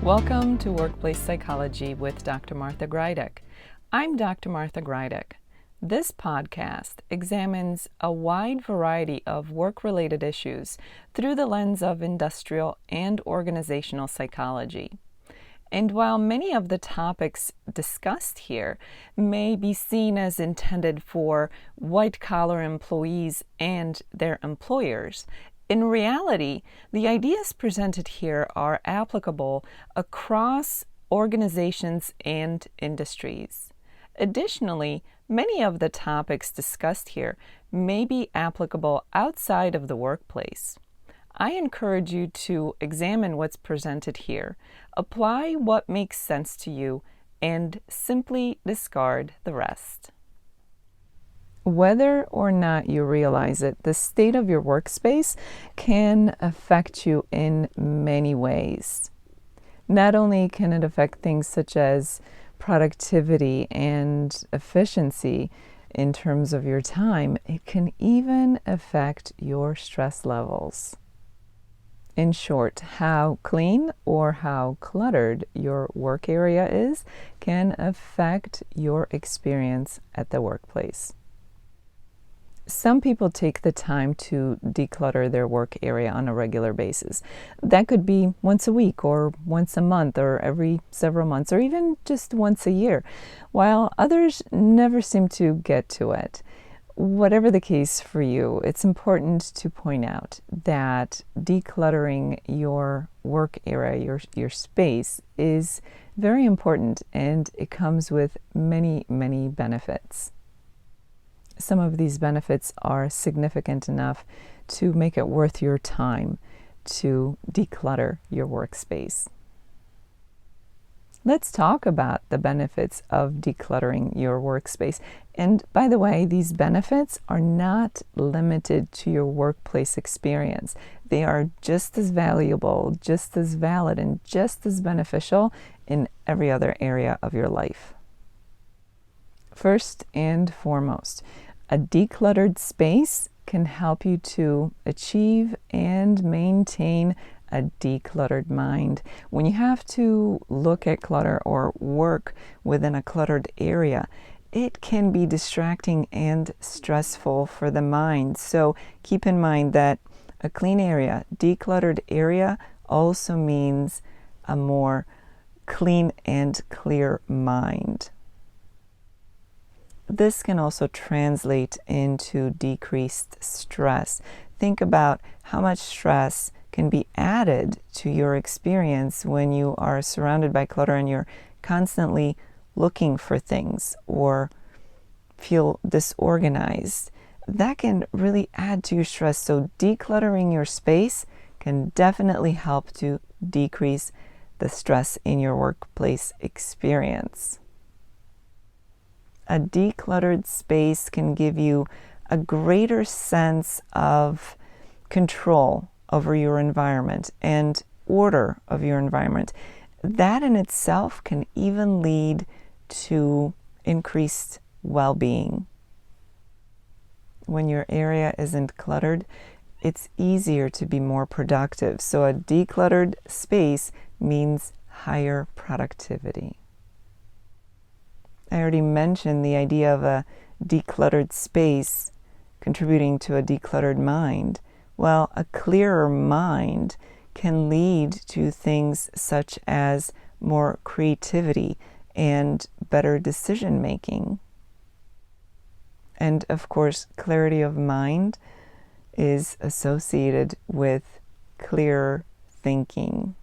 Welcome to Workplace Psychology with Dr. Martha Greidick. I'm Dr. Martha Greidick. This podcast examines a wide variety of work-related issues through the lens of industrial and organizational psychology. And while many of the topics discussed here may be seen as intended for white-collar employees and their employers, in reality, the ideas presented here are applicable across organizations and industries. Additionally, many of the topics discussed here may be applicable outside of the workplace. I encourage you to examine what's presented here, apply what makes sense to you, and simply discard the rest. Whether or not you realize it, the state of your workspace can affect you in many ways. Not only can it affect things such as productivity and efficiency in terms of your time, it can even affect your stress levels. In short, how clean or how cluttered your work area is can affect your experience at the workplace. Some people take the time to declutter their work area on a regular basis. That could be once a week or once a month or every several months or even just once a year, while others never seem to get to it. Whatever the case for you, it's important to point out that decluttering your work area, your space, is very important, and it comes with many, many benefits. Some of these benefits are significant enough to make it worth your time to declutter your workspace. Let's talk about the benefits of decluttering your workspace. And by the way, these benefits are not limited to your workplace experience. They are just as valuable, just as valid, and just as beneficial in every other area of your life. First and foremost, a decluttered space can help you to achieve and maintain a decluttered mind. When you have to look at clutter or work within a cluttered area, it can be distracting and stressful for the mind. So keep in mind that a clean area, decluttered area, also means a more clean and clear mind. This can also translate into decreased stress. Think about how much stress can be added to your experience when you are surrounded by clutter and you're constantly looking for things or feel disorganized. That can really add to your stress. So decluttering your space can definitely help to decrease the stress in your workplace experience. A decluttered space can give you a greater sense of control over your environment and order of your environment. That in itself can even lead to increased well-being. When your area isn't cluttered, it's easier to be more productive. So a decluttered space means higher productivity. I already mentioned the idea of a decluttered space contributing to a decluttered mind. Well, a clearer mind can lead to things such as more creativity and better decision making. And of course, clarity of mind is associated with clearer thinking.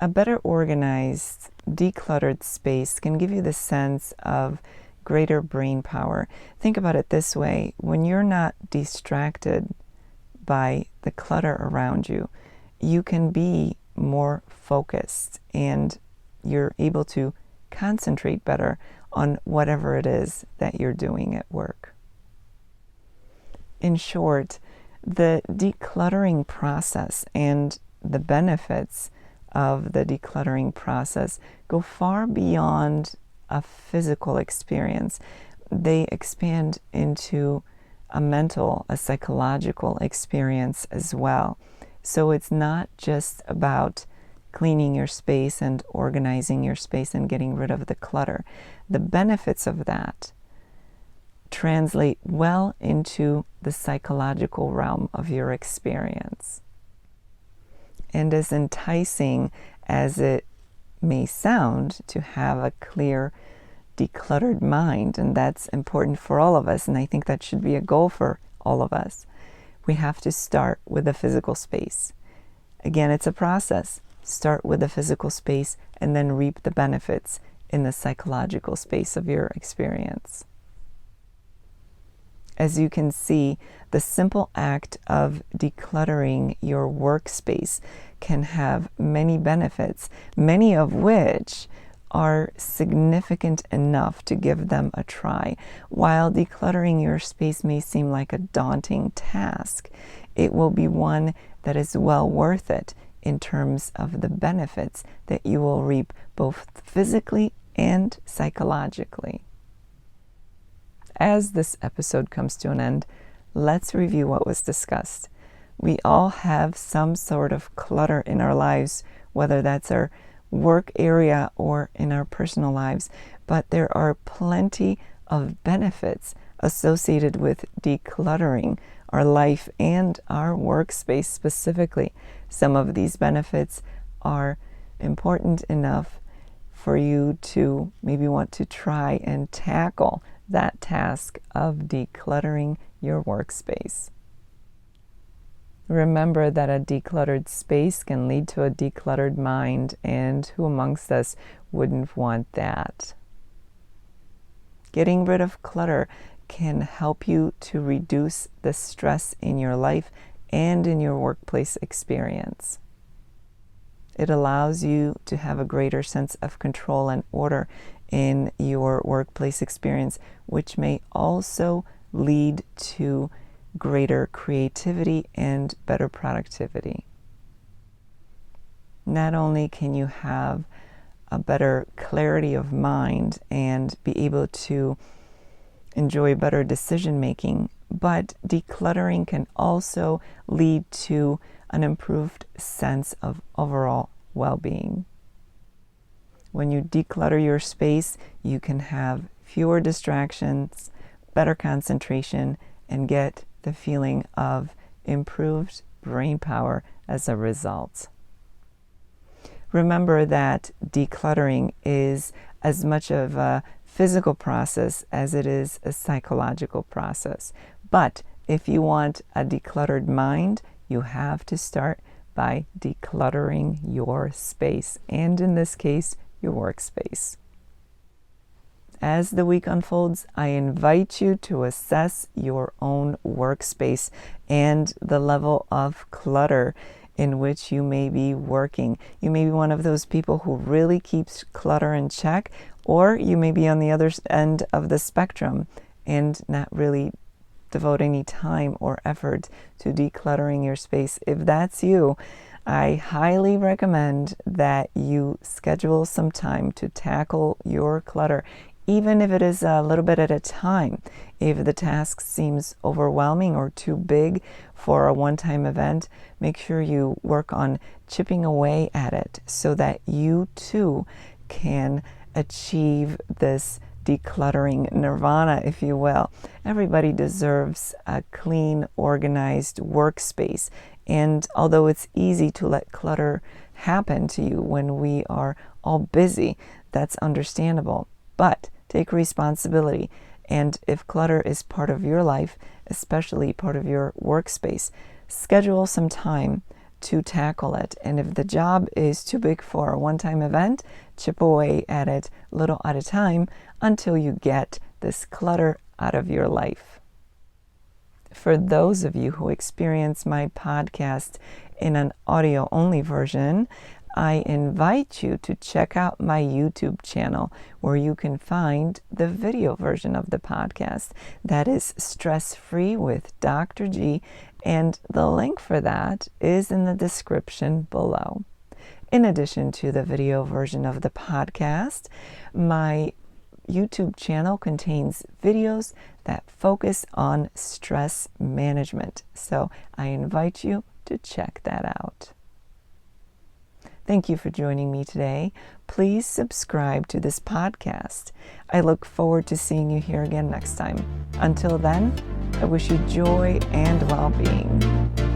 A better organized, decluttered space can give you the sense of greater brain power. Think about it this way. When you're not distracted by the clutter around you, you can be more focused and you're able to concentrate better on whatever it is that you're doing at work. In short, the decluttering process and the benefits of the decluttering process go far beyond a physical experience. They expand into a mental, a psychological experience as well. So it's not just about cleaning your space and organizing your space and getting rid of the clutter. The benefits of that translate well into the psychological realm of your experience. And as enticing as it may sound to have a clear, decluttered mind, and that's important for all of us, and I think that should be a goal for all of us, we have to start with the physical space. Again, it's a process. Start with the physical space and then reap the benefits in the psychological space of your experience. As you can see, the simple act of decluttering your workspace can have many benefits, many of which are significant enough to give them a try. While decluttering your space may seem like a daunting task, it will be one that is well worth it in terms of the benefits that you will reap both physically and psychologically. As this episode comes to an end, let's review what was discussed. We all have some sort of clutter in our lives, whether that's our work area or in our personal lives, but there are plenty of benefits associated with decluttering our life and our workspace specifically. Some of these benefits are important enough for you to maybe want to try and tackle that task of decluttering your workspace. Remember that a decluttered space can lead to a decluttered mind, and who amongst us wouldn't want that? Getting rid of clutter can help you to reduce the stress in your life and in your workplace experience. It allows you to have a greater sense of control and order in your workplace experience, which may also lead to greater creativity and better productivity. Not only can you have a better clarity of mind and be able to enjoy better decision making, but decluttering can also lead to an improved sense of overall well-being. When you declutter your space, you can have fewer distractions, better concentration, and get the feeling of improved brain power as a result. Remember that decluttering is as much of a physical process as it is a psychological process. But if you want a decluttered mind, you have to start by decluttering your space, and in this case, your workspace. As the week unfolds, I invite you to assess your own workspace and the level of clutter in which you may be working. You may be one of those people who really keeps clutter in check, or you may be on the other end of the spectrum and not really devote any time or effort to decluttering your space. If that's you, I highly recommend that you schedule some time to tackle your clutter, even if it is a little bit at a time. If the task seems overwhelming or too big for a one-time event, make sure you work on chipping away at it so that you too can achieve this decluttering nirvana, if you will. Everybody deserves a clean, organized workspace. And although it's easy to let clutter happen to you when we are all busy, that's understandable. But take responsibility. And if clutter is part of your life, especially part of your workspace, schedule some time to tackle it. And if the job is too big for a one-time event, chip away at it little at a time until you get this clutter out of your life. For those of you who experience my podcast in an audio-only version, I invite you to check out my YouTube channel where you can find the video version of the podcast. That is Stress Free with Dr. G, and the link for that is in the description below. In addition to the video version of the podcast, my YouTube channel contains videos that focus on stress management. So I invite you to check that out. Thank you for joining me today. Please subscribe to this podcast. I look forward to seeing you here again next time. Until then, I wish you joy and well-being.